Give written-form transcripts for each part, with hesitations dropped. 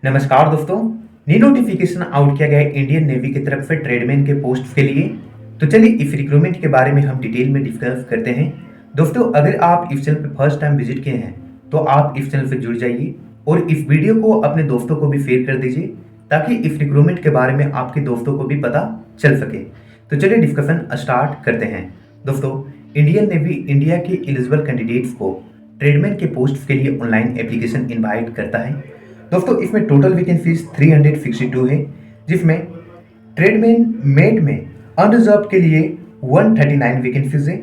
नमस्कार दोस्तों। New notification out किया गया है इंडियन नेवी की तरफ से ट्रेडमैन के पोस्ट के लिए। तो चलिए इस रिक्रूटमेंट के बारे में हम डिटेल में डिस्कस करते हैं। दोस्तों, अगर आप इस चैनल पर फर्स्ट टाइम विजिट किए हैं तो आप इस चैनल से जुड़ जाइए और इस वीडियो को अपने दोस्तों को भी शेयर कर दीजिए ताकि इस रिक्रूटमेंट के बारे में आपके दोस्तों को भी पता चल सके। तो चलिए डिस्कशन स्टार्ट करते हैं। दोस्तों, इंडियन नेवी इंडिया के एलिजिबल कैंडिडेट्स को ट्रेडमैन के पोस्ट के लिए ऑनलाइन एप्लीकेशन इनवाइट करता है। दोस्तों, इसमें टोटल वैकेंसीज 362 है, जिसमें ट्रेडमैन मेट में अनरिजर्व के लिए 139 वैकेंसीज है,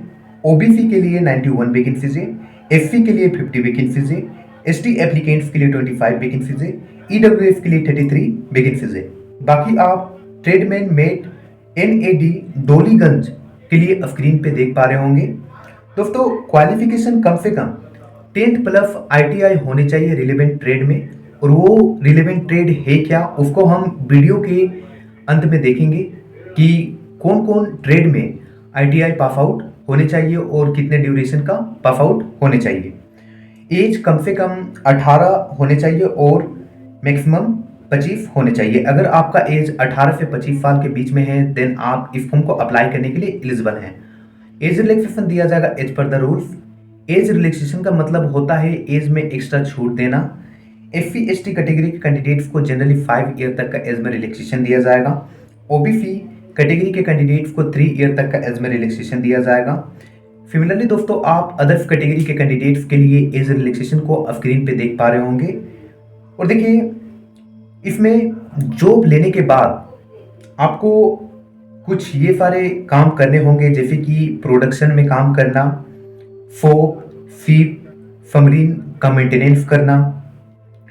ओबीसी के लिए 91 वैकेंसीज है, एससी के लिए 50 वैकेंसीज है, एसटी एप्लीकेंट्स के लिए 25 वैकेंसीज है, ईडब्ल्यूएस के लिए 33 वैकेंसीज है। बाकी आप ट्रेडमैन मेट एनएडी डोलीगंज के लिए स्क्रीन पे देख पा रहे होंगे। दोस्तों, क्वालिफिकेशन कम से कम 10th प्लस आईटीआई होनी चाहिए रिलेवेंट ट्रेड में, और वो रिलेवेंट ट्रेड है क्या उसको हम वीडियो के अंत में देखेंगे कि कौन कौन ट्रेड में आईटीआई पास आउट होने चाहिए और कितने ड्यूरेशन का पास आउट होने चाहिए। एज कम से कम 18 होने चाहिए और मैक्सिमम 25 होने चाहिए। अगर आपका एज 18 से 25 साल के बीच में है देन आप इस फॉर्म को अप्लाई करने के लिए एलिजिबल हैं। एज रिलैक्सेशन दिया जाएगा as per the rules. Age relaxation का मतलब होता है एज में एक्स्ट्रा छूट देना। एससी एसटी कैटेगरी के कैंडिडेट्स को जनरली 5 ईयर तक का एज में रिलैक्सेशन दिया जाएगा। ओबीसी कैटेगरी के कैंडिडेट्स को 3 ईयर तक का एज में रिलैक्सेशन दिया जाएगा। सिमिलरली दोस्तों, आप अदर्स कैटेगरी के कैंडिडेट्स के लिए एज रिलैक्सेशन को स्क्रीन पे देख पा रहे होंगे। और देखिए, इसमें जॉब लेने के बाद आपको कुछ ये सारे काम करने होंगे, जैसे कि प्रोडक्शन में काम करना, फोक सीप सबमरीन का मेंटेनेंस करना,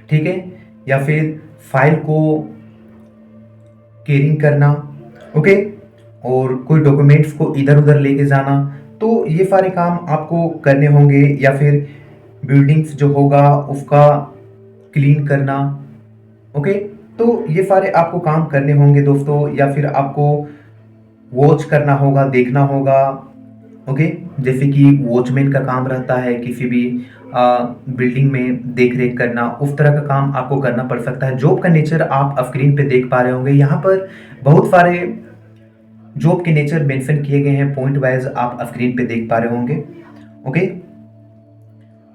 ठीक है, या फिर फाइल को कैरिंग करना, ओके, और कोई डॉक्यूमेंट्स को इधर उधर लेके जाना। तो ये सारे काम आपको करने होंगे, या फिर बिल्डिंग्स जो होगा उसका क्लीन करना, ओके। तो ये सारे आपको काम करने होंगे दोस्तों, या फिर आपको वॉच करना होगा, देखना होगा, ओके। जैसे कि वॉचमैन का काम रहता है किसी भी बिल्डिंग में देख रेख करना, उस तरह का काम आपको करना पड़ सकता है। जॉब का नेचर आप स्क्रीन पे देख पा रहे होंगे। यहाँ पर बहुत सारे जॉब के नेचर मेंशन किए गए हैं, पॉइंट वाइज आप स्क्रीन पे देख पा रहे होंगे, ओके।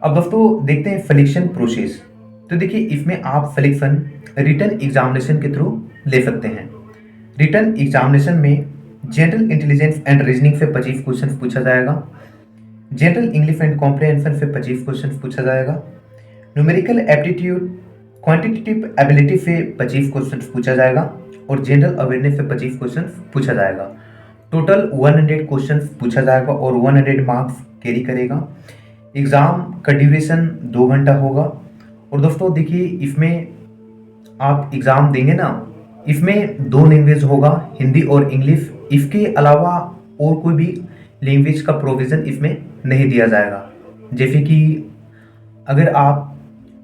अब दोस्तों देखते हैं सिलेक्शन प्रोसेस। तो देखिए, इसमें आप सिलेक्शन रिटन एग्जामिनेशन के थ्रू ले सकते हैं। रिटन एग्जामिनेशन में जनरल इंटेलिजेंस एंड रीजनिंग से 25 क्वेश्चन पूछा जाएगा, जनरल इंग्लिश एंड कॉम्प्रिहेंशन से 25 क्वेश्चन पूछा जाएगा, न्यूमेरिकल एप्टीट्यूड क्वांटिटेटिव एबिलिटी से 25 क्वेश्चन पूछा जाएगा, और जनरल अवेयरनेस से 25 क्वेश्चन पूछा जाएगा। टोटल 100 क्वेश्चन पूछा जाएगा और 100 मार्क्स कैरी करेगा। एग्ज़ाम का ड्यूरेशन 2 घंटा होगा। और दोस्तों देखिए, इसमें आप एग्ज़ाम देंगे ना, इसमें 2 लैंग्वेज होगा, हिंदी और इंग्लिश। इसके अलावा और कोई भी लैंग्वेज का प्रोविज़न इसमें नहीं दिया जाएगा। जैसे कि अगर आप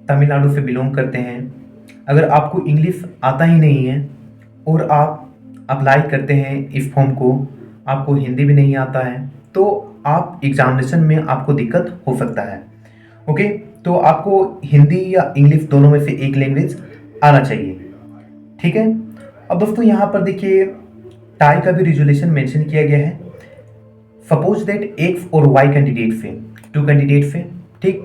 तमिलनाडु से बिलोंग करते हैं, अगर आपको इंग्लिश आता ही नहीं है और आप अप्लाई करते हैं इस फॉर्म को, आपको हिंदी भी नहीं आता है, तो आप एग्जामिनेशन में आपको दिक्कत हो सकता है, ओके। तो आपको हिंदी या इंग्लिश दोनों में से एक लैंग्वेज आना चाहिए, ठीक है। अब दोस्तों यहाँ पर देखिए, टाई का भी रिजोल्यूशन मेंशन किया गया है। सपोज दैट एक्स और वाई कैंडिडेट्स हैं, 2 कैंडिडेट्स हैं, ठीक।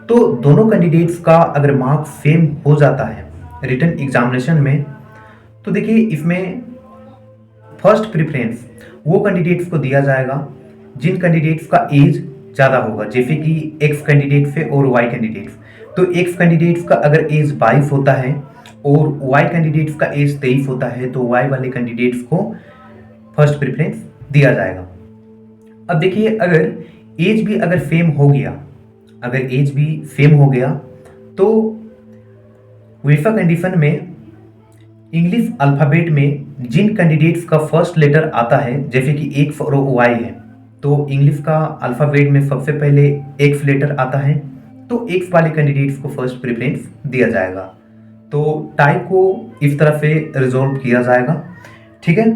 तो दोनों कैंडिडेट्स का अगर मार्क्स सेम हो जाता है रिटन एग्जामिनेशन में, तो देखिए इसमें फर्स्ट प्रेफरेंस वो कैंडिडेट्स को दिया जाएगा जिन कैंडिडेट्स का एज ज़्यादा होगा, जैसे कि एक्स कैंडिडेट्स है और वाई कैंडिडेट्स। तो एक्स कैंडिडेट्स का अगर एज 22 होता है और वाई कैंडिडेट्स का एज 23 होता है, तो वाई वाले कैंडिडेट्स को फर्स्ट प्रेफरेंस दिया जाएगा। अब देखिए, अगर एज भी अगर सेम हो गया, अगर एज भी सेम हो गया, तो वैसा कंडीशन में इंग्लिश अल्फ़ाबेट में जिन कैंडिडेट्स का फर्स्ट लेटर आता है, जैसे कि एक्स और वाई है, तो इंग्लिश का अल्फ़ाबेट में सबसे पहले एक्स लेटर आता है, तो एक्स वाले कैंडिडेट्स को फर्स्ट प्रेफरेंस दिया जाएगा। तो टाई को इस तरह से रिजॉल्व किया जाएगा, ठीक है।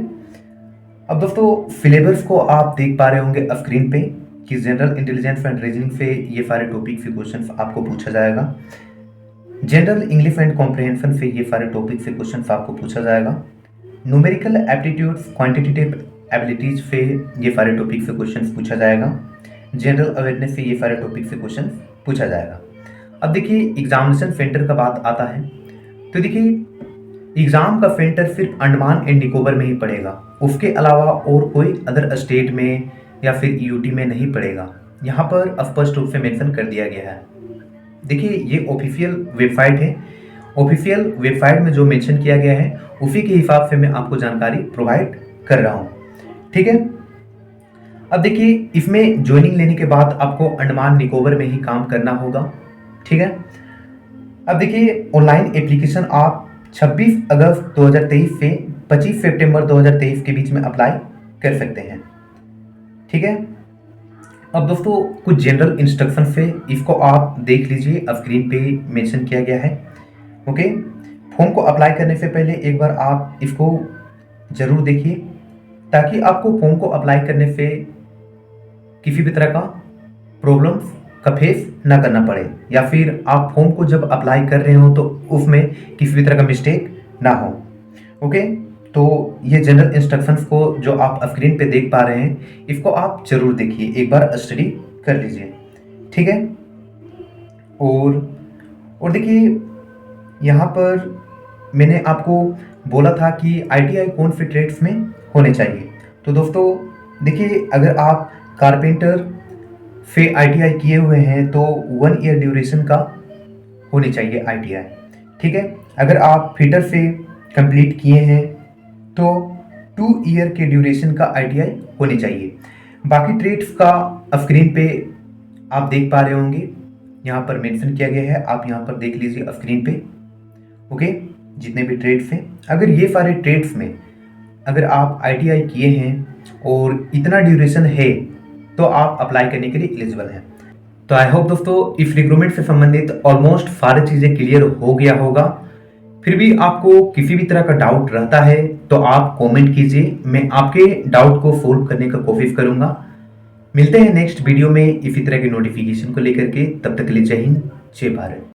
अब दोस्तों, सिलेबस को आप देख पा रहे होंगे स्क्रीन पे कि जनरल इंटेलिजेंस एंड रीजनिंग से ये सारे टॉपिक से क्वेश्चन आपको पूछा जाएगा। जनरल इंग्लिश एंड कॉम्प्रिहेंशन से ये सारे टॉपिक से क्वेश्चन आपको पूछा जाएगा। न्यूमेरिकल एप्टीट्यूड्स, क्वांटिटेटिव एबिलिटीज से ये सारे टॉपिक से क्वेश्चन पूछा जाएगा। जनरल अवेयरनेस से ये सारे टॉपिक से क्वेश्चन पूछा जाएगा। अब देखिए एग्जामिनेशन सेंटर का बात आता है, तो देखिए एग्जाम का सेंटर सिर्फ अंडमान एंड निकोबार में ही पड़ेगा, उसके अलावा और कोई अदर स्टेट में या फिर यूटी में नहीं पड़ेगा। यहाँ पर स्पष्ट रूप से मेंशन कर दिया गया है। देखिए ये ऑफिशियल वेबसाइट है, ऑफिशियल वेबसाइट में जो मेंशन किया गया है उसी के हिसाब से मैं आपको जानकारी प्रोवाइड कर रहा हूँ, ठीक है। अब देखिए इसमें ज्वाइनिंग लेने के बाद आपको अंडमान निकोबार में ही काम करना होगा, ठीक है। अब देखिए ऑनलाइन एप्लीकेशन आप 26 अगस्त 2023 से 25 सितंबर 2023 के बीच में अप्लाई कर सकते हैं, ठीक है। अब दोस्तों कुछ जनरल इंस्ट्रक्शन से इसको आप देख लीजिए, स्क्रीन पे मेंशन किया गया है, ओके। फॉर्म को अप्लाई करने से पहले एक बार आप इसको ज़रूर देखिए, ताकि आपको फॉर्म को अप्लाई करने से किसी भी तरह का प्रॉब्लम्स का फेस ना करना पड़े, या फिर आप फॉर्म को जब अप्लाई कर रहे हो तो उसमें किसी भी तरह का मिस्टेक ना हो, ओके। तो ये जनरल इंस्ट्रक्शंस को जो आप स्क्रीन पे देख पा रहे हैं इसको आप जरूर देखिए, एक बार स्टडी कर लीजिए, ठीक है। और देखिए यहाँ पर मैंने आपको बोला था कि आईटीआई कौन से ट्रेड्स में होने चाहिए। तो दोस्तों देखिए अगर आप कारपेंटर से आईटीआई किए हुए हैं तो 1 ईयर ड्यूरेशन का होनी चाहिए आईटीआई, ठीक है। अगर आप फिटर से कंप्लीट किए हैं तो 2 ईयर के ड्यूरेशन का आईटीआई होनी चाहिए। बाकी ट्रेड्स का स्क्रीन पे आप देख पा रहे होंगे, यहाँ पर मेंशन किया गया है, आप यहाँ पर देख लीजिए स्क्रीन पे, ओके। जितने भी ट्रेड्स हैं, अगर ये सारे ट्रेड्स में अगर आप आईटीआई किए हैं और इतना ड्यूरेशन है तो आप अप्लाई करने के लिए एलिजिबल हैं। तो आई होप दोस्तों इस रिक्रूटमेंट से संबंधित ऑलमोस्ट सारी चीज़ें क्लियर हो गया होगा। फिर भी आपको किसी भी तरह का डाउट रहता है तो आप कमेंट कीजिए, मैं आपके डाउट को सोल्व करने का कोशिश करूंगा। मिलते हैं नेक्स्ट वीडियो में इसी तरह की नोटिफिकेशन को लेकर के, तब तक के लिए जय हिंद, जय भारत।